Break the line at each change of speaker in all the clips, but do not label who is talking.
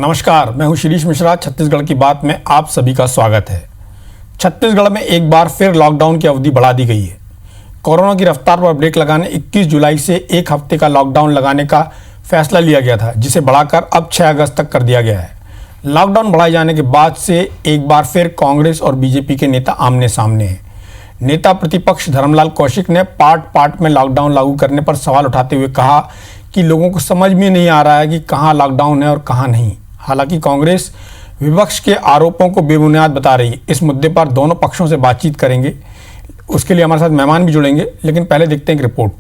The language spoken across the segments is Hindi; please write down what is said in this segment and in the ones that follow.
नमस्कार, मैं हूं शिरीष मिश्रा। छत्तीसगढ़ की बात में आप सभी का स्वागत है। छत्तीसगढ़ में एक बार फिर लॉकडाउन की अवधि बढ़ा दी गई है। कोरोना की रफ्तार पर ब्रेक लगाने 21 जुलाई से एक हफ्ते का लॉकडाउन लगाने का फैसला लिया गया था, जिसे बढ़ाकर अब 6 अगस्त तक कर दिया गया है। लॉकडाउन बढ़ाए जाने के बाद से एक बार फिर कांग्रेस और बीजेपी के नेता आमने सामने हैं। नेता प्रतिपक्ष धर्मलाल कौशिक ने पार्ट में लॉकडाउन लागू करने पर सवाल उठाते हुए कहा कि लोगों को समझ में नहीं आ रहा है कि कहाँ लॉकडाउन है और कहाँ नहीं। हालांकि कांग्रेस विपक्ष के आरोपों को बेबुनियाद बता रही है। इस मुद्दे पर दोनों पक्षों से बातचीत करेंगे। उसके लिए हमारे साथ मेहमान भी जुड़ेंगे, लेकिन पहले देखते हैं एक रिपोर्ट।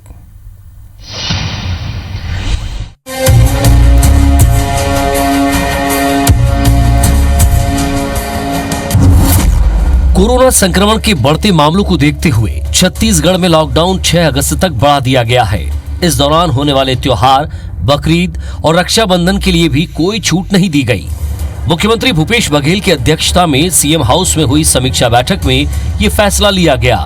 कोरोना संक्रमण के बढ़ते मामलों को देखते हुए छत्तीसगढ़ में लॉकडाउन 6 अगस्त तक बढ़ा दिया गया है। इस दौरान होने वाले त्योहार, बकरीद और रक्षाबंधन के लिए भी कोई छूट नहीं दी गई। मुख्यमंत्री भूपेश बघेल की अध्यक्षता में सीएम हाउस में हुई समीक्षा बैठक में ये फैसला लिया गया।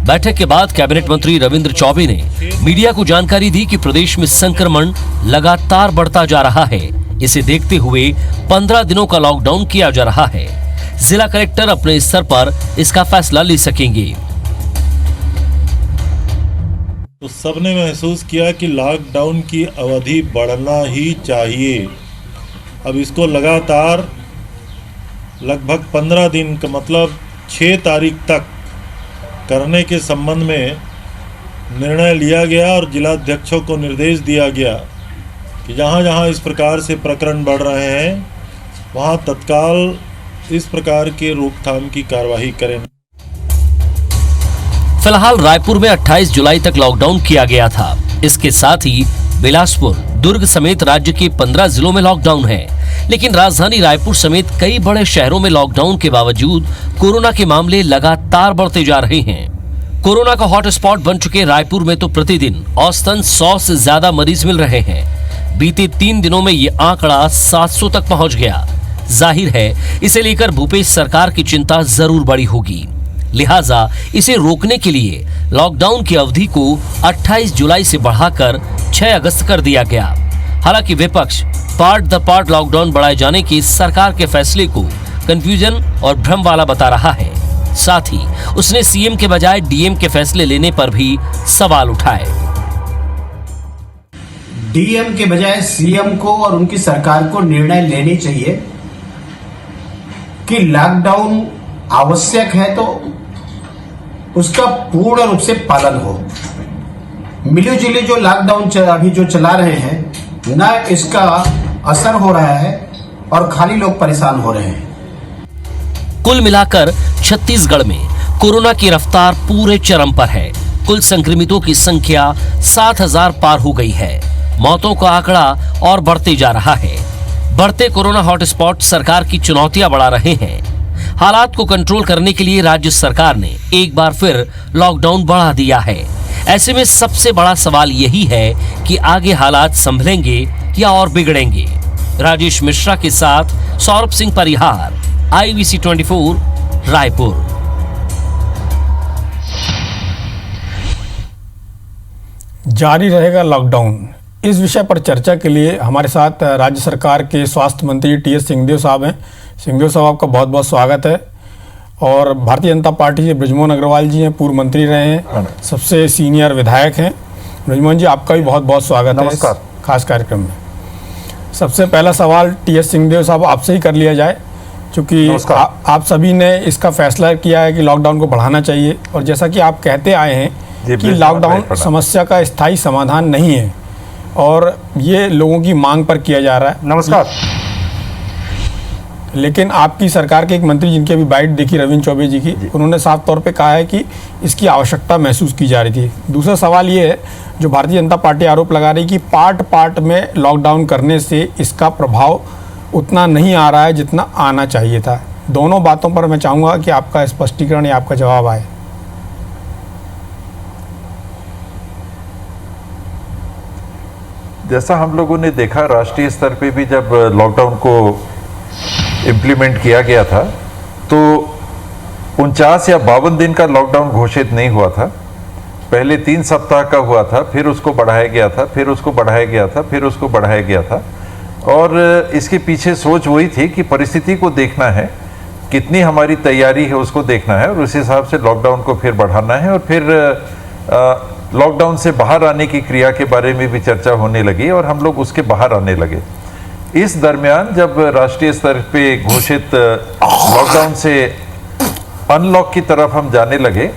बैठक के बाद कैबिनेट मंत्री रविंद्र चौबे ने मीडिया को जानकारी दी कि प्रदेश में संक्रमण लगातार बढ़ता जा रहा है। इसे देखते हुए 15 दिनों का लॉकडाउन किया जा रहा है। जिला कलेक्टर अपने स्तर पर इसका फैसला ले सकेंगे।
तो सबने महसूस किया कि लॉकडाउन की अवधि बढ़ना ही चाहिए। अब इसको लगातार लगभग 15 दिन का मतलब 6 तारीख तक करने के संबंध में निर्णय लिया गया और जिलाध्यक्षों को निर्देश दिया गया कि जहाँ जहाँ इस प्रकार से प्रकरण बढ़ रहे हैं वहाँ तत्काल इस प्रकार के रोकथाम की कार्यवाही करें।
फिलहाल रायपुर में 28 जुलाई तक लॉकडाउन किया गया था। इसके साथ ही बिलासपुर, दुर्ग समेत राज्य के 15 जिलों में लॉकडाउन है। लेकिन राजधानी रायपुर समेत कई बड़े शहरों में लॉकडाउन के बावजूद कोरोना के मामले लगातार बढ़ते जा रहे हैं। कोरोना का हॉटस्पॉट बन चुके रायपुर में तो प्रतिदिन औसतन 100 से ज्यादा मरीज मिल रहे हैं। बीते 3 दिनों में ये आंकड़ा 700 तक पहुंच गया। जाहिर है इसे लेकर भूपेश सरकार की चिंता जरूर बढ़ी होगी। लिहाजा इसे रोकने के लिए लॉकडाउन की अवधि को 28 जुलाई से बढ़ाकर 6 अगस्त कर दिया गया। हालांकि विपक्ष पार्ट लॉकडाउन बढ़ाए जाने के सरकार के फैसले को कंफ्यूजन और भ्रम वाला बता रहा है। साथ ही उसने सीएम के बजाय डीएम के फैसले लेने पर भी सवाल उठाए।
डीएम के बजाय सीएम को और उनकी सरकार को निर्णय लेनी चाहिए कि लॉकडाउन आवश्यक है तो उसका पूर्ण रूप से पालन हो। मिली-जुली जो लॉकडाउन अभी जो चला रहे हैं ना, इसका असर हो रहा है और खाली लोग परेशान हो रहे हैं।
कुल मिलाकर छत्तीसगढ़ में कोरोना की रफ्तार पूरे चरम पर है। कुल संक्रमितों की संख्या 7,000 पार हो गई है। मौतों का आंकड़ा और बढ़ते जा रहा है। बढ़ते कोरोना हॉटस्पॉट सरकार की चुनौतियां बढ़ा रहे हैं। हालात को कंट्रोल करने के लिए राज्य सरकार ने एक बार फिर लॉकडाउन बढ़ा दिया है। ऐसे में सबसे बड़ा सवाल यही है कि आगे हालात संभलेंगे या और बिगड़ेंगे। राजेश मिश्रा के साथ सौरभ सिंह परिहार, IBC 24, रायपुर।
जारी रहेगा लॉकडाउन, इस विषय पर चर्चा के लिए हमारे साथ राज्य सरकार के स्वास्थ्य मंत्री TS सिंहदेव साहब हैं। सिंहदेव साहब, आपका बहुत बहुत स्वागत है। और भारतीय जनता पार्टी से बृजमोहन अग्रवाल जी हैं, पूर्व मंत्री रहे हैं, सबसे सीनियर विधायक हैं। बृजमोहन जी, आपका भी बहुत बहुत स्वागत है इस खास कार्यक्रम में। सबसे पहला सवाल TS सिंहदेव साहब आपसे ही कर लिया जाए, क्योंकि आप सभी ने इसका फैसला किया है कि लॉकडाउन को बढ़ाना चाहिए, और जैसा कि आप कहते आए हैं कि लॉकडाउन समस्या का स्थायी समाधान नहीं है और ये लोगों की मांग पर किया जा रहा है।
नमस्कार।
लेकिन आपकी सरकार के एक मंत्री, जिनकी अभी बाइट देखी रविंद्र चौबे जी की, उन्होंने साफ तौर पे कहा है कि इसकी आवश्यकता महसूस की जा रही थी। दूसरा सवाल ये है, जो भारतीय जनता पार्टी आरोप लगा रही कि पार्ट में लॉकडाउन करने से इसका प्रभाव उतना नहीं आ रहा है जितना आना चाहिए था। दोनों बातों पर मैं चाहूँगा कि आपका स्पष्टीकरण या आपका जवाब आए।
जैसा हम लोगों ने देखा, राष्ट्रीय स्तर पे भी जब लॉकडाउन को इम्प्लीमेंट किया गया था तो 49 या 52 दिन का लॉकडाउन घोषित नहीं हुआ था। पहले 3 सप्ताह का हुआ था, फिर उसको बढ़ाया गया था, फिर उसको बढ़ाया गया था, फिर उसको बढ़ाया गया था। और इसके पीछे सोच वही थी कि परिस्थिति को देखना है, कितनी हमारी तैयारी है उसको देखना है और उस हिसाब से लॉकडाउन को फिर बढ़ाना है। और फिर लॉकडाउन से बाहर आने की क्रिया के बारे में भी चर्चा होने लगी और हम लोग उसके बाहर आने लगे। इस दरमियान जब राष्ट्रीय स्तर पे घोषित लॉकडाउन से अनलॉक की तरफ हम जाने लगे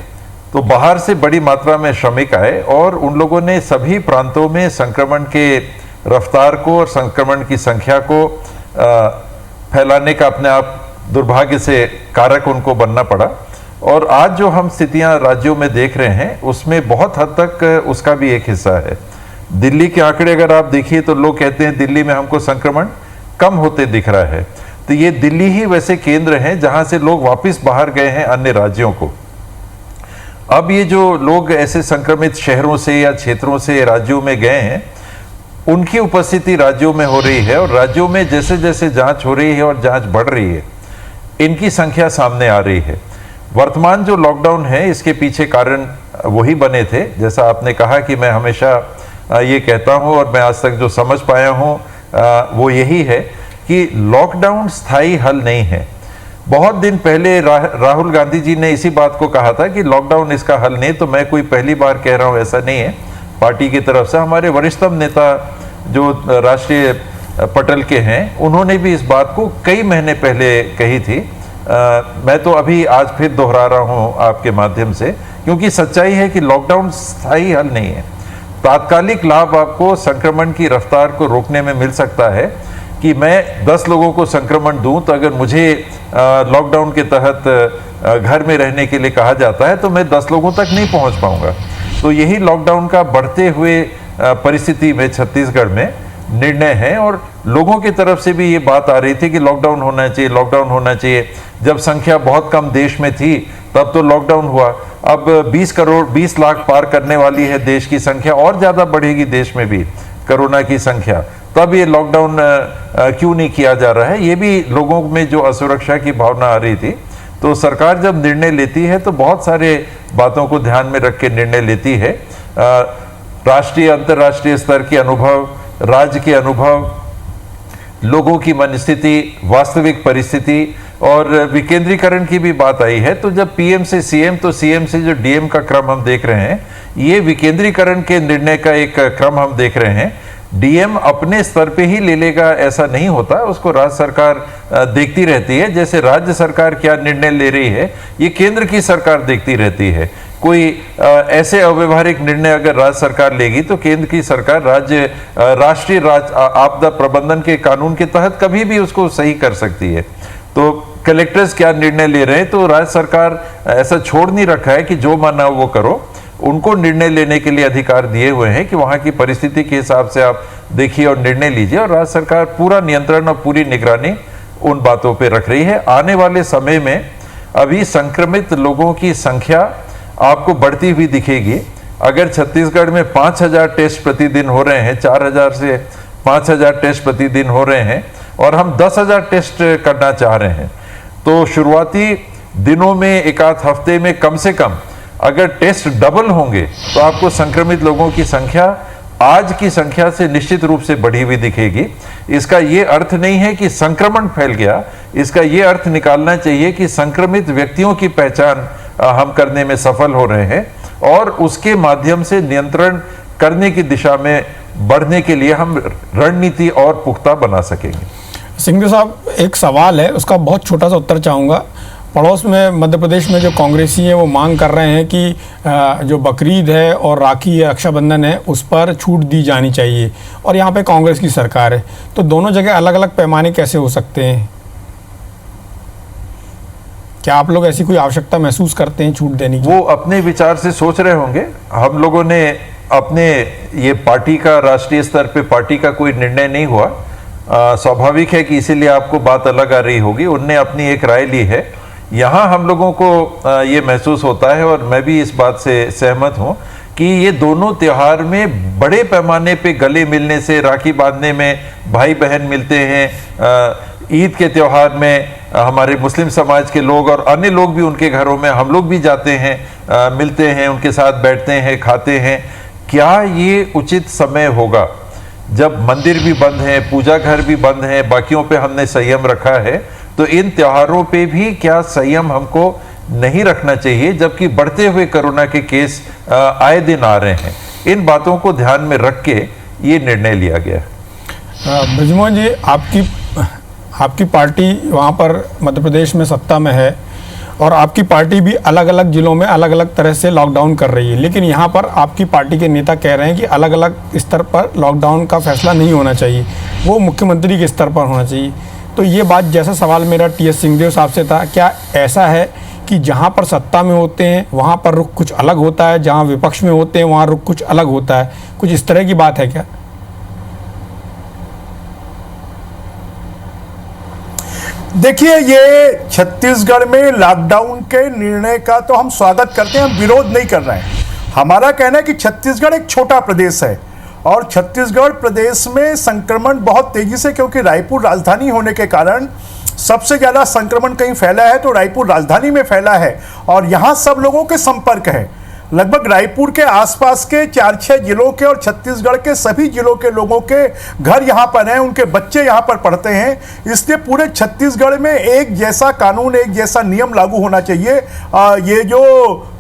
तो बाहर से बड़ी मात्रा में श्रमिक आए और उन लोगों ने सभी प्रांतों में संक्रमण के रफ्तार को और संक्रमण की संख्या को फैलाने का अपने आप दुर्भाग्य से कारक उनको बनना पड़ा। और आज जो हम स्थितियां राज्यों में देख रहे हैं उसमें बहुत हद तक उसका भी एक हिस्सा है। दिल्ली के आंकड़े अगर आप देखिए तो लोग कहते हैं दिल्ली में हमको संक्रमण कम होते दिख रहा है, तो ये दिल्ली ही वैसे केंद्र हैं जहां से लोग वापस बाहर गए हैं अन्य राज्यों को। अब ये जो लोग ऐसे संक्रमित शहरों से या क्षेत्रों से राज्यों में गए हैं उनकी उपस्थिति राज्यों में हो रही है और राज्यों में जैसे जैसे जांच हो रही है और जांच बढ़ रही है इनकी संख्या सामने आ रही है। वर्तमान जो लॉकडाउन है इसके पीछे कारण वही बने थे, जैसा आपने कहा कि मैं हमेशा ये कहता हूं और मैं आज तक जो समझ पाया हूं वो यही है कि लॉकडाउन स्थायी हल नहीं है। बहुत दिन पहले राहुल गांधी जी ने इसी बात को कहा था कि लॉकडाउन इसका हल नहीं, तो मैं कोई पहली बार कह रहा हूं, ऐसा नहीं है। पार्टी की तरफ से हमारे वरिष्ठतम नेता जो राष्ट्रीय पटल के हैं उन्होंने भी इस बात को कई महीने पहले कही थी। मैं तो अभी आज फिर दोहरा रहा हूं आपके माध्यम से, क्योंकि सच्चाई है कि लॉकडाउन स्थायी हल नहीं है। तात्कालिक लाभ आपको संक्रमण की रफ्तार को रोकने में मिल सकता है कि मैं 10 लोगों को संक्रमण दूं, तो अगर मुझे लॉकडाउन के तहत घर में रहने के लिए कहा जाता है तो मैं 10 लोगों तक नहीं पहुंच पाऊंगा। तो यही लॉकडाउन का बढ़ते हुए परिस्थिति में छत्तीसगढ़ में निर्णय है और लोगों की तरफ से भी ये बात आ रही थी कि लॉकडाउन होना चाहिए, लॉकडाउन होना चाहिए। जब संख्या बहुत कम देश में थी तब तो लॉकडाउन हुआ, अब 20 लाख पार करने वाली है देश की संख्या, और ज्यादा बढ़ेगी देश में भी कोरोना की संख्या, तब ये लॉकडाउन क्यों नहीं किया जा रहा है। ये भी लोगों में जो असुरक्षा की भावना आ रही थी। तो सरकार जब निर्णय लेती है तो बहुत सारे बातों को ध्यान में रख के निर्णय लेती है। राष्ट्रीय अंतर्राष्ट्रीय स्तर के अनुभव, राज्य के अनुभव, लोगों की मनस्थिति, वास्तविक परिस्थिति और विकेंद्रीकरण की भी बात आई है। तो जब पीएम से सीएम तो सीएम से जो डीएम का क्रम हम देख रहे हैं, ये विकेंद्रीकरण के निर्णय का एक क्रम हम देख रहे हैं। डीएम अपने स्तर पे ही ले लेगा ऐसा नहीं होता, उसको राज्य सरकार देखती रहती है। जैसे राज्य सरकार क्या निर्णय ले रही है ये केंद्र की सरकार देखती रहती है। कोई ऐसे अव्यवहारिक निर्णय अगर राज्य सरकार लेगी तो केंद्र की सरकार राष्ट्रीय आपदा प्रबंधन के कानून के तहत कभी भी उसको सही कर सकती है। तो कलेक्टर्स क्या निर्णय ले रहे हैं, तो राज्य सरकार ऐसा छोड़ नहीं रखा है कि जो माना वो करो। उनको निर्णय लेने के लिए अधिकार दिए हुए हैं कि वहां की परिस्थिति के हिसाब से आप देखिए और निर्णय लीजिए, और राज्य सरकार पूरा नियंत्रण और पूरी निगरानी उन बातों पे रख रही है। आने वाले समय में अभी संक्रमित लोगों की संख्या आपको बढ़ती हुई दिखेगी। अगर छत्तीसगढ़ में 5000 टेस्ट प्रतिदिन हो रहे हैं, 4000 से 5000 टेस्ट प्रतिदिन हो रहे हैं और हम 10,000 टेस्ट करना चाह रहे हैं, तो शुरुआती दिनों में एक आध हफ्ते में कम से कम अगर टेस्ट डबल होंगे तो आपको संक्रमित लोगों की संख्या आज की संख्या से निश्चित रूप से बढ़ी हुई दिखेगी। इसका ये अर्थ नहीं है कि संक्रमण फैल गया, इसका ये अर्थ निकालना चाहिए कि संक्रमित व्यक्तियों की पहचान हम करने में सफल हो रहे हैं और उसके माध्यम से नियंत्रण करने की दिशा में बढ़ने के लिए हम रणनीति और पुख्ता बना सकेंगे।
सिंघवी साहब, एक सवाल है, उसका बहुत छोटा सा उत्तर चाहूँगा। पड़ोस में मध्य प्रदेश में जो कांग्रेसी हैं वो मांग कर रहे हैं कि जो बकरीद है और राखी है, रक्षाबंधन है, उस पर छूट दी जानी चाहिए, और यहाँ पे कांग्रेस की सरकार है। तो दोनों जगह अलग अलग पैमाने कैसे हो सकते हैं? क्या आप लोग ऐसी कोई आवश्यकता महसूस करते हैं छूट देने की?
वो अपने विचार से सोच रहे होंगे। हम लोगों ने अपने ये पार्टी का, राष्ट्रीय स्तर पे पार्टी का कोई निर्णय नहीं हुआ। स्वाभाविक है कि इसीलिए आपको बात अलग आ रही होगी। उनने अपनी एक राय ली है। यहाँ हम लोगों को ये महसूस होता है, और मैं भी इस बात से सहमत हूँ, कि ये दोनों त्योहार में बड़े पैमाने पे गले मिलने से, राखी बांधने में भाई बहन मिलते हैं। ईद के त्योहार में हमारे मुस्लिम समाज के लोग और अन्य लोग भी उनके घरों में, हम लोग भी जाते हैं, मिलते हैं, उनके साथ बैठते हैं, खाते हैं। क्या ये उचित समय होगा जब मंदिर भी बंद हैं, पूजा घर भी बंद हैं, बाकियों पे हमने संयम रखा है, तो इन त्योहारों पे भी क्या संयम हमको नहीं रखना चाहिए, जबकि बढ़ते हुए कोरोना के केस आए दिन आ रहे हैं। इन बातों को ध्यान में रख के ये निर्णय लिया गया।
ब्रजमोहन जी, आपकी पार्टी वहाँ पर मध्य प्रदेश में सत्ता में है और आपकी पार्टी भी अलग अलग जिलों में अलग अलग तरह से लॉकडाउन कर रही है, लेकिन यहाँ पर आपकी पार्टी के नेता कह रहे हैं कि अलग अलग स्तर पर लॉकडाउन का फैसला नहीं होना चाहिए, वो मुख्यमंत्री के स्तर पर होना चाहिए। तो ये बात, जैसा सवाल मेरा टी.एस. सिंहदेव साहब से था, क्या ऐसा है कि जहाँ पर सत्ता में होते हैं वहाँ पर रुख कुछ अलग होता है, जहाँ विपक्ष में होते हैं वहाँ रुख कुछ अलग होता है, कुछ इस तरह की बात है क्या?
देखिए, ये छत्तीसगढ़ में लॉकडाउन के निर्णय का तो हम स्वागत करते हैं, हम विरोध नहीं कर रहे हैं। हमारा कहना है कि छत्तीसगढ़ एक छोटा प्रदेश है और छत्तीसगढ़ प्रदेश में संक्रमण बहुत तेजी से, क्योंकि रायपुर राजधानी होने के कारण सबसे ज़्यादा संक्रमण कहीं फैला है तो रायपुर राजधानी में फैला है और यहाँ सब लोगों के संपर्क है। लगभग रायपुर के आसपास के 4-6 जिलों के और छत्तीसगढ़ के सभी जिलों के लोगों के घर यहाँ पर हैं, उनके बच्चे यहाँ पर पढ़ते हैं। इसलिए पूरे छत्तीसगढ़ में एक जैसा कानून, एक जैसा नियम लागू होना चाहिए। ये जो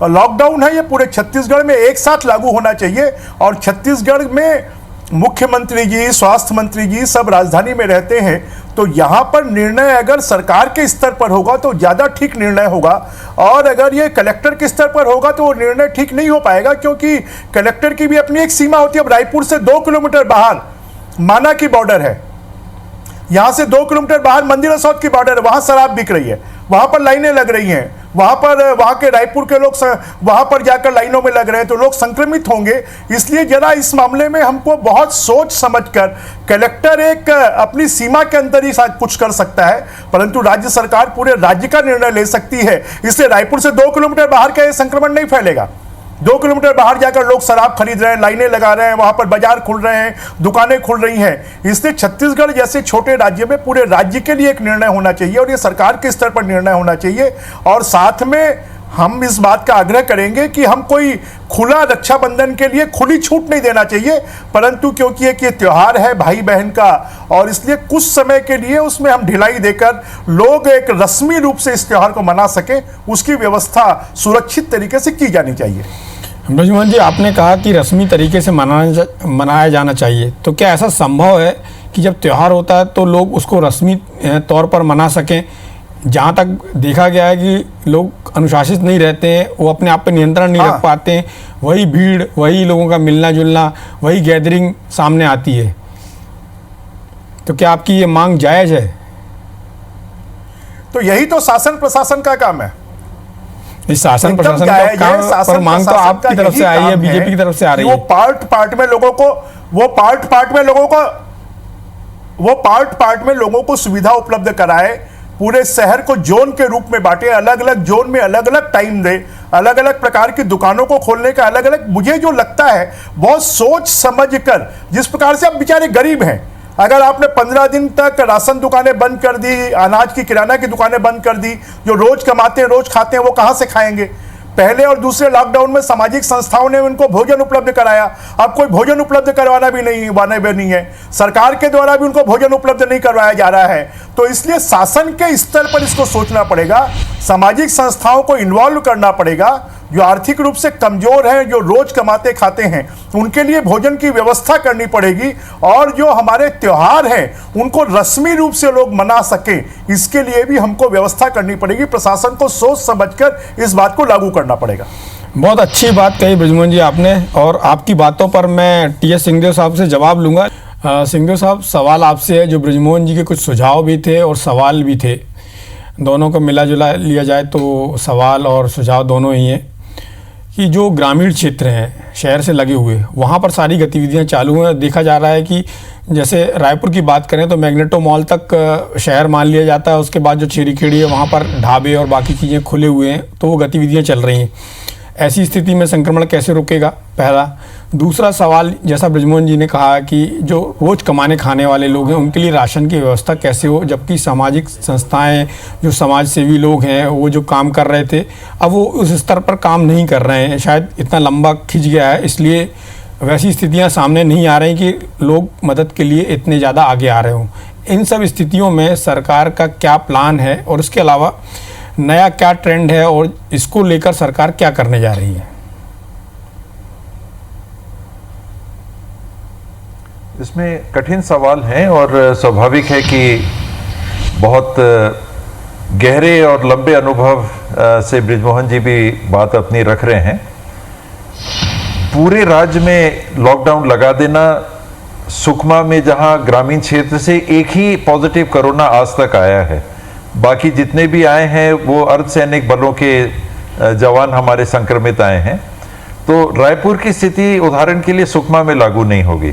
लॉकडाउन है ये पूरे छत्तीसगढ़ में एक साथ लागू होना चाहिए और छत्तीसगढ़ में मुख्यमंत्री जी, स्वास्थ्य मंत्री जी सब राजधानी में रहते हैं, तो यहाँ पर निर्णय अगर सरकार के स्तर पर होगा तो ज़्यादा ठीक निर्णय होगा और अगर ये कलेक्टर के स्तर पर होगा तो वो निर्णय ठीक नहीं हो पाएगा, क्योंकि कलेक्टर की भी अपनी एक सीमा होती है। अब रायपुर से 2 किलोमीटर बाहर माना की बॉर्डर है, यहाँ से 2 किलोमीटर बाहर मंदिर असौद की बॉर्डर है, वहाँ शराब बिक रही है, वहाँ पर लाइनें लग रही हैं, वहाँ के रायपुर के लोग वहाँ पर जाकर लाइनों में लग रहे हैं, तो लोग संक्रमित होंगे। इसलिए जरा इस मामले में हमको बहुत सोच समझकर, कलेक्टर एक अपनी सीमा के अंदर ही कुछ कर सकता है, परंतु राज्य सरकार पूरे राज्य का निर्णय ले सकती है। इससे रायपुर से 2 किलोमीटर बाहर का ये संक्रमण नहीं फैलेगा। 2 किलोमीटर बाहर जाकर लोग शराब खरीद रहे हैं, लाइनें लगा रहे हैं, वहां पर बाजार खुल रहे हैं, दुकानें खुल रही हैं। इसलिए छत्तीसगढ़ जैसे छोटे राज्य में पूरे राज्य के लिए एक निर्णय होना चाहिए और ये सरकार के स्तर पर निर्णय होना चाहिए। और साथ में हम इस बात का आग्रह करेंगे कि हम कोई खुला रक्षाबंधन के लिए खुली छूट नहीं देना चाहिए, परंतु क्योंकि एक ये त्योहार है भाई बहन का और इसलिए कुछ समय के लिए उसमें हम ढिलाई देकर लोग एक रस्मी रूप से इस त्योहार को मना सके, उसकी व्यवस्था सुरक्षित तरीके से की जानी चाहिए।
ब्रजमोहन जी, आपने कहा कि रस्मी तरीके से मनाया जाना चाहिए, तो क्या ऐसा संभव है कि जब त्यौहार होता है तो लोग उसको रस्मी तौर पर मना सकें? जहाँ तक देखा गया है कि लोग अनुशासित नहीं रहते हैं, वो अपने आप पे नियंत्रण नहीं रख पाते हैं, वही भीड़, वही लोगों का मिलना जुलना, वही गैदरिंग सामने आती है। तो क्या आपकी ये मांग जायज़ है?
तो यही तो शासन प्रशासन का काम है।
इस शासन प्रशासन का काम पर मांग तो आपकी तरफ से आई है, बीजेपी की तरफ से आ रही है।
वो पार्ट में लोगों को सुविधा उपलब्ध कराए, पूरे शहर को जोन के रूप में बांटे, अलग अलग जोन में अलग अलग टाइम दे, अलग अलग प्रकार की दुकानों को खोलने का अलग अलग, मुझे जो लगता है बहुत सोच समझ कर, जिस प्रकार से अब बेचारे गरीब हैं, अगर आपने 15 दिन तक राशन दुकानें बंद कर दी, अनाज की किराना की दुकानें बंद कर दी, जो रोज कमाते हैं रोज खाते हैं वो कहां से खाएंगे? पहले और दूसरे लॉकडाउन में सामाजिक संस्थाओं ने उनको भोजन उपलब्ध कराया, अब कोई भोजन उपलब्ध करवाना भी नहीं है, सरकार के द्वारा भी उनको भोजन उपलब्ध नहीं करवाया जा रहा है। तो इसलिए शासन के स्तर पर इसको सोचना पड़ेगा, सामाजिक संस्थाओं को इन्वॉल्व करना पड़ेगा, जो आर्थिक रूप से कमजोर हैं, जो रोज कमाते खाते हैं, उनके लिए भोजन की व्यवस्था करनी पड़ेगी और जो हमारे त्योहार हैं उनको रस्मी रूप से लोग मना सकें, इसके लिए भी हमको व्यवस्था करनी पड़ेगी। प्रशासन को सोच समझकर इस बात को लागू करना पड़ेगा।
बहुत अच्छी बात कही ब्रजमोहन जी आपने, और आपकी बातों पर मैं टी.एस. सिंहदेव साहब से जवाब लूँगा। सिंहदेव साहब, सवाल आपसे है, जो ब्रजमोहन जी के कुछ सुझाव भी थे और सवाल भी थे, दोनों को मिला जुला लिया जाए तो सवाल और सुझाव दोनों ही हैं कि जो ग्रामीण क्षेत्र हैं शहर से लगे हुए, वहाँ पर सारी गतिविधियाँ चालू हैं। देखा जा रहा है कि जैसे रायपुर की बात करें तो मैग्नेटो मॉल तक शहर मान लिया जाता है, उसके बाद जो चेरीखेड़ी है वहाँ पर ढाबे और बाकी चीज़ें खुले हुए हैं, तो वो गतिविधियाँ चल रही हैं। ऐसी स्थिति में संक्रमण कैसे रुकेगा, पहला। दूसरा सवाल, जैसा ब्रजमोहन जी ने कहा कि जो रोज़ कमाने खाने वाले लोग हैं उनके लिए राशन की व्यवस्था कैसे हो, जबकि सामाजिक संस्थाएं, जो समाज सेवी लोग हैं, वो जो काम कर रहे थे अब वो उस स्तर पर काम नहीं कर रहे हैं, शायद इतना लंबा खिंच गया है, इसलिए वैसी स्थितियां सामने नहीं आ रही कि लोग मदद के लिए इतने ज़्यादा आगे आ रहे हों। इन सब स्थितियों में सरकार का क्या प्लान है और इसके अलावा नया क्या ट्रेंड है और इसको लेकर सरकार क्या करने जा रही है?
इसमें कठिन सवाल हैं और स्वाभाविक है कि बहुत गहरे और लंबे अनुभव से बृजमोहन जी भी बात अपनी रख रहे हैं। पूरे राज्य में लॉकडाउन लगा देना, सुकमा में जहां ग्रामीण क्षेत्र से एक ही पॉजिटिव कोरोना आज तक आया है, बाकी जितने भी आए हैं वो अर्धसैनिक बलों के जवान हमारे संक्रमित आए हैं। तो रायपुर की स्थिति उदाहरण के लिए सुकमा में लागू नहीं होगी।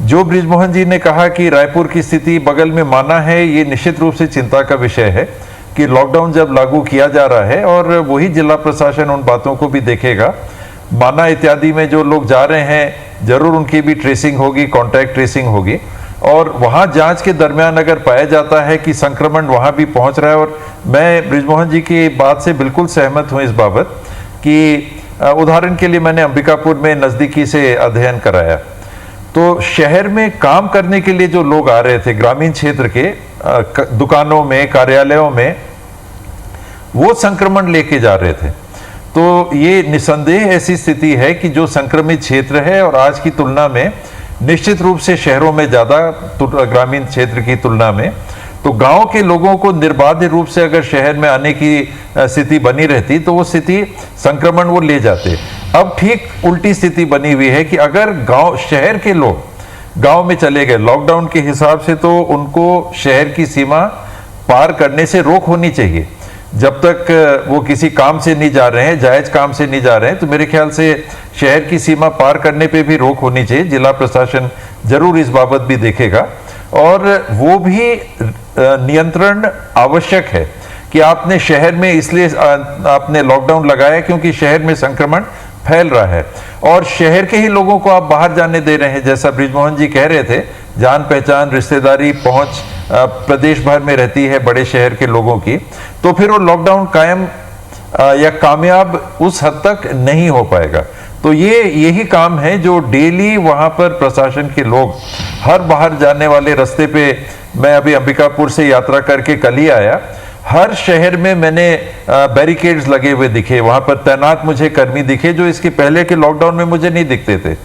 जो बृजमोहन जी ने कहा कि रायपुर की स्थिति बगल में माना है, ये निश्चित रूप से चिंता का विषय है कि लॉकडाउन जब लागू किया जा रहा है और वही जिला प्रशासन उन बातों को भी देखेगा। माना इत्यादि में जो लोग जा रहे हैं जरूर उनकी भी ट्रेसिंग होगी, कॉन्टैक्ट ट्रेसिंग होगी, और वहां जांच के दरमियान अगर पाया जाता है कि संक्रमण वहां भी पहुंच रहा है, और मैं बृजमोहन जी की बात से बिल्कुल सहमत हूं इस बाबत कि उदाहरण के लिए मैंने अंबिकापुर में नज़दीकी से अध्ययन कराया, तो शहर में काम करने के लिए जो लोग आ रहे थे ग्रामीण क्षेत्र के दुकानों में, कार्यालयों में, वो संक्रमण लेके जा रहे थे। तो ये निसंदेह ऐसी स्थिति है कि जो संक्रमित क्षेत्र है और आज की तुलना में निश्चित रूप से शहरों में ज़्यादा ग्रामीण क्षेत्र की तुलना में, तो गांव के लोगों को निर्बाध रूप से अगर शहर में आने की स्थिति बनी रहती तो वो स्थिति संक्रमण वो ले जाते। अब ठीक उल्टी स्थिति बनी हुई है कि अगर गांव शहर के लोग गांव में चले गए लॉकडाउन के हिसाब से, तो उनको शहर की सीमा पार करने से रोक होनी चाहिए। जब तक वो किसी काम से नहीं जा रहे हैं, जायज काम से नहीं जा रहे हैं, तो मेरे ख्याल से शहर की सीमा पार करने पे भी रोक होनी चाहिए। जिला प्रशासन जरूर इस बाबत भी देखेगा और वो भी नियंत्रण आवश्यक है कि आपने शहर में इसलिए आपने लॉकडाउन लगाया क्योंकि शहर में संक्रमण फैल रहा है और शहर के ही लोगों को आप बाहर जाने दे रहे हैं। जैसा बृजमोहन जी कह रहे थे, जान पहचान, रिश्तेदारी, पहुंच प्रदेश भर में रहती है बड़े शहर के लोगों की, तो फिर वो लॉकडाउन कायम या कामयाब उस हद तक नहीं हो पाएगा। तो यही काम है जो डेली वहां पर प्रशासन के लोग हर बाहर जाने वाले रास्ते पे, मैं अभी अंबिकापुर से यात्रा करके कल ही आया, हर शहर में मैंने बैरिकेड्स लगे हुए दिखे, वहां पर तैनात मुझे कर्मी दिखे जो इसके पहले के लॉकडाउन में मुझे नहीं दिखते थे।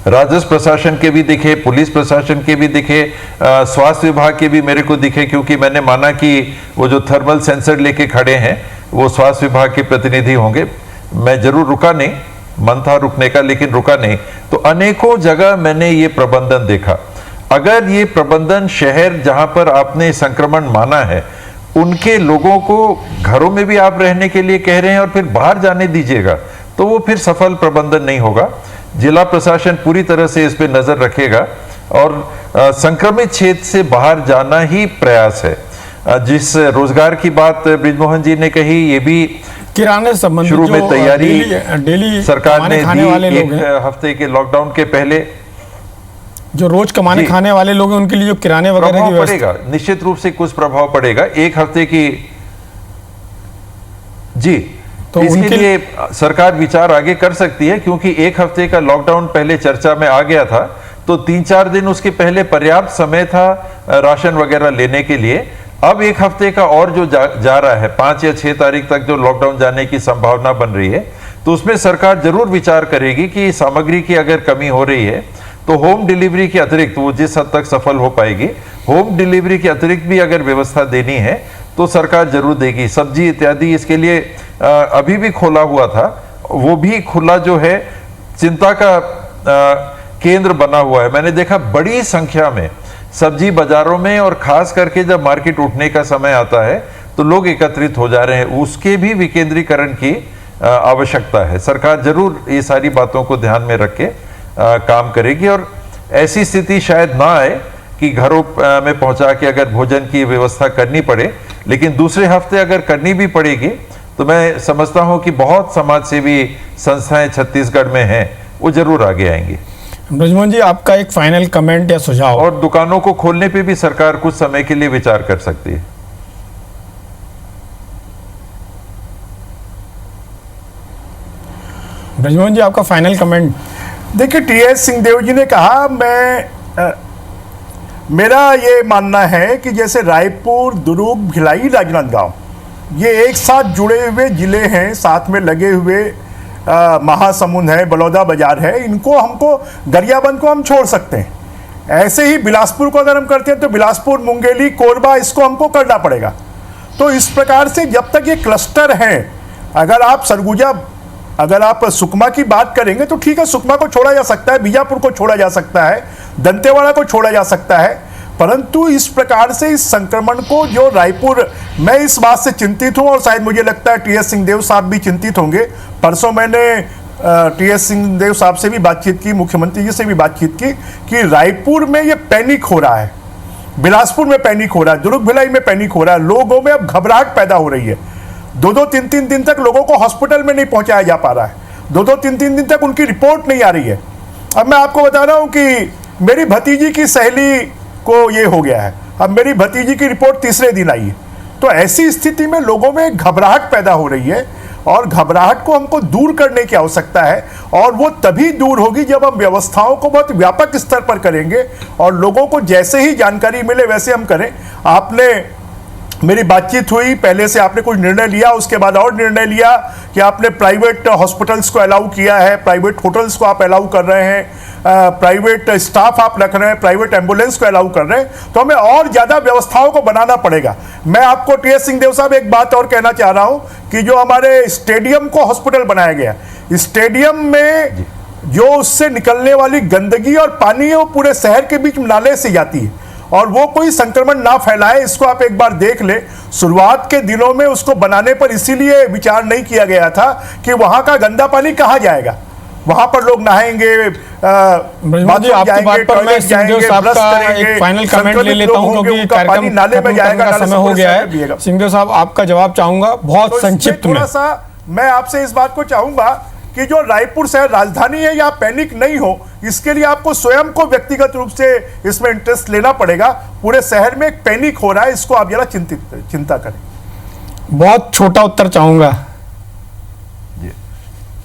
राजस्व प्रशासन के भी दिखे, पुलिस प्रशासन के भी दिखे, स्वास्थ्य विभाग के भी मेरे को दिखे, क्योंकि मैंने माना कि वो जो थर्मल सेंसर लेके खड़े हैं वो स्वास्थ्य विभाग के प्रतिनिधि होंगे। मैं जरूर रुका नहीं, मन था रुकने का लेकिन रुका नहीं। तो अनेकों जगह मैंने ये प्रबंधन देखा। अगर ये प्रबंधन शहर जहां पर आपने संक्रमण माना है उनके लोगों को घरों में भी आप रहने के लिए कह रहे हैं और फिर बाहर जाने दीजिएगा, तो वो फिर सफल प्रबंधन नहीं होगा। जिला प्रशासन पूरी तरह से इस पे नजर रखेगा और संक्रमित क्षेत्र से बाहर जाना ही प्रयास है। जिस रोजगार की बात बृजमोहन जी ने कही, ये भी
किराने संबंधी
शुरू में तैयारी
डेली
सरकार ने दी। एक हफ्ते के लॉकडाउन के पहले
जो रोज कमाने खाने वाले लोग हैं उनके लिए जो किराने वगैरह की
पड़ेगा, निश्चित रूप से कुछ प्रभाव पड़ेगा एक हफ्ते की। जी, तो इसके लिए सरकार विचार आगे कर सकती है, क्योंकि एक हफ्ते का लॉकडाउन पहले चर्चा में आ गया था, तो 3-4 दिन उसके पहले पर्याप्त समय था राशन वगैरह लेने के लिए। अब एक हफ्ते का और जो जा रहा है, 5 या 6 तारीख तक जो लॉकडाउन जाने की संभावना बन रही है, तो उसमें सरकार जरूर विचार करेगी कि सामग्री की अगर कमी हो रही है तो होम डिलीवरी के अतिरिक्त, वो जिस हद तक सफल हो पाएगी, होम डिलीवरी के अतिरिक्त भी अगर व्यवस्था देनी है तो सरकार जरूर देगी। सब्जी इत्यादि इसके लिए अभी भी खोला हुआ था, वो भी खुला जो है चिंता का केंद्र बना हुआ है। मैंने देखा बड़ी संख्या में सब्जी बाजारों में, और खास करके जब मार्केट उठने का समय आता है तो लोग एकत्रित हो जा रहे हैं। उसके भी विकेंद्रीकरण की आवश्यकता है। सरकार जरूर ये सारी बातों को ध्यान में रख के काम करेगी और ऐसी स्थिति शायद ना आए कि घरों में पहुंचा के अगर भोजन की व्यवस्था करनी पड़े, लेकिन दूसरे हफ्ते अगर करनी भी पड़ेगी तो मैं समझता हूं कि बहुत समाज सेवी संस्थाएं छत्तीसगढ़ में हैं, वो जरूर आगे आएंगी।
बृजमोहन जी, आपका एक फाइनल कमेंट या सुझाव?
और दुकानों को खोलने पे भी सरकार कुछ समय के लिए विचार कर सकती है।
बृजमोहन जी, आपका फाइनल कमेंट?
देखिए, टीएस सिंहदेव जी ने कहा, मेरा ये मानना है कि जैसे रायपुर, दुर्ग, भिलाई, राजनांदगांव ये एक साथ जुड़े हुए जिले हैं, साथ में लगे हुए महासमुंद है, बलौदा बाजार है, इनको हमको गरियाबंद को हम छोड़ सकते हैं। ऐसे ही बिलासपुर को अगर हम करते हैं तो बिलासपुर, मुंगेली, कोरबा इसको हमको करना पड़ेगा। तो इस प्रकार से जब तक ये क्लस्टर हैं, अगर आप सरगुजा, अगर आप सुकमा की बात करेंगे तो ठीक है, सुकमा को छोड़ा जा सकता है, बीजापुर को छोड़ा जा सकता है, दंतेवाड़ा को छोड़ा जा सकता है, परंतु इस प्रकार से इस संक्रमण को जो रायपुर, मैं इस बात से चिंतित हूं और शायद मुझे लगता है टीएस सिंहदेव साहब भी चिंतित होंगे। परसों मैंने टीएस सिंहदेव साहब से भी बातचीत की, मुख्यमंत्री जी से भी बातचीत की कि रायपुर में ये पैनिक हो रहा है, बिलासपुर में पैनिक हो रहा है, दुर्ग भिलाई में पैनिक हो रहा है, लोगों में अब घबराहट पैदा हो रही है। 2-2, 3-3 दिन तक लोगों को हॉस्पिटल में नहीं पहुंचाया जा पा रहा है, 2-2, 3-3 दिन तक उनकी रिपोर्ट नहीं आ रही है। अब मैं आपको बता रहा हूं कि मेरी भतीजी की सहेली को ये हो गया है, अब मेरी भतीजी की रिपोर्ट तीसरे दिन आई है। तो ऐसी स्थिति में लोगों में घबराहट पैदा हो रही है और घबराहट को हमको दूर करने की आवश्यकता है, और वो तभी दूर होगी जब हम व्यवस्थाओं को बहुत व्यापक स्तर पर करेंगे और लोगों को जैसे ही जानकारी मिले वैसे हम करें। आपने, मेरी बातचीत हुई, पहले से आपने कुछ निर्णय लिया, उसके बाद और निर्णय लिया कि आपने प्राइवेट हॉस्पिटल्स को अलाउ किया है, प्राइवेट होटल्स को आप अलाउ कर रहे हैं, प्राइवेट स्टाफ आप रख रहे हैं, प्राइवेट एम्बुलेंस को अलाउ कर रहे हैं, तो हमें और ज़्यादा व्यवस्थाओं को बनाना पड़ेगा। मैं आपको टीएस सिंहदेव साहब एक बात और कहना चाह रहा हूं कि जो हमारे स्टेडियम को हॉस्पिटल बनाया गया, स्टेडियम में जो उससे निकलने वाली गंदगी और पानी है वो पूरे शहर के बीच नाले से जाती है और वो कोई संक्रमण ना फैलाए, इसको आप एक बार देख ले। शुरुआत के दिनों में उसको बनाने पर इसीलिए विचार नहीं किया गया था कि वहां का गंदा पानी कहां जाएगा, वहां पर लोग नहाएंगे,
जी, आपकी बात पर मैं सिंहदेव साहब का एक फाइनल कमेंट ले लेता हूं क्योंकि कार्यक्रम नाले में जाएगा, समय हो गया है। सिंहदेव साहब, आपका जवाब चाहूंगा बहुत संक्षिप्त में।
थोड़ा सा मैं आपसे इस बात को चाहूंगा कि जो रायपुर शहर राजधानी है, यहाँ पैनिक नहीं हो, इसके लिए आपको स्वयं को व्यक्तिगत रूप से इसमें इंटरेस्ट लेना पड़ेगा। पूरे शहर में एक पैनिक हो रहा है, इसको आप जरा चिंता करें।
बहुत छोटा उत्तर चाहूंगा।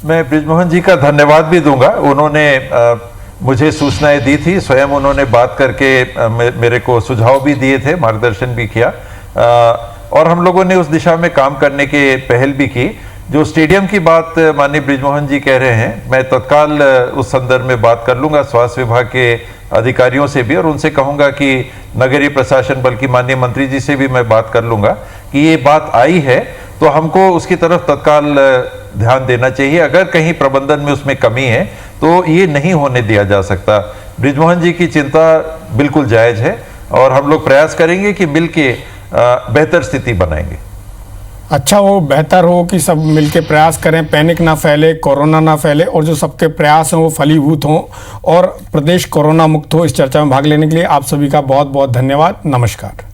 मैं बृजमोहन जी का धन्यवाद भी दूंगा, उन्होंने मुझे सूचनाएं दी थी, स्वयं उन्होंने बात करके मेरे को सुझाव भी दिए थे, मार्गदर्शन भी किया, और हम लोगों ने उस दिशा में काम करने के पहल भी की। जो स्टेडियम की बात माननीय बृजमोहन जी कह रहे हैं, मैं तत्काल उस संदर्भ में बात कर लूंगा स्वास्थ्य विभाग के अधिकारियों से भी, और उनसे कहूंगा कि नगरीय प्रशासन, बल्कि माननीय मंत्री जी से भी मैं बात कर लूंगा कि ये बात आई है तो हमको उसकी तरफ तत्काल ध्यान देना चाहिए। अगर कहीं प्रबंधन में उसमें कमी है तो ये नहीं होने दिया जा सकता। बृजमोहन जी की चिंता बिल्कुल जायज है और हम लोग प्रयास करेंगे कि मिलके बेहतर स्थिति बनाएंगे।
अच्छा, वो बेहतर हो कि सब मिलके प्रयास करें, पैनिक ना फैले, कोरोना ना फैले और जो सबके प्रयास हैं वो फलीभूत हों और प्रदेश कोरोना मुक्त हो। इस चर्चा में भाग लेने के लिए आप सभी का बहुत बहुत धन्यवाद। नमस्कार।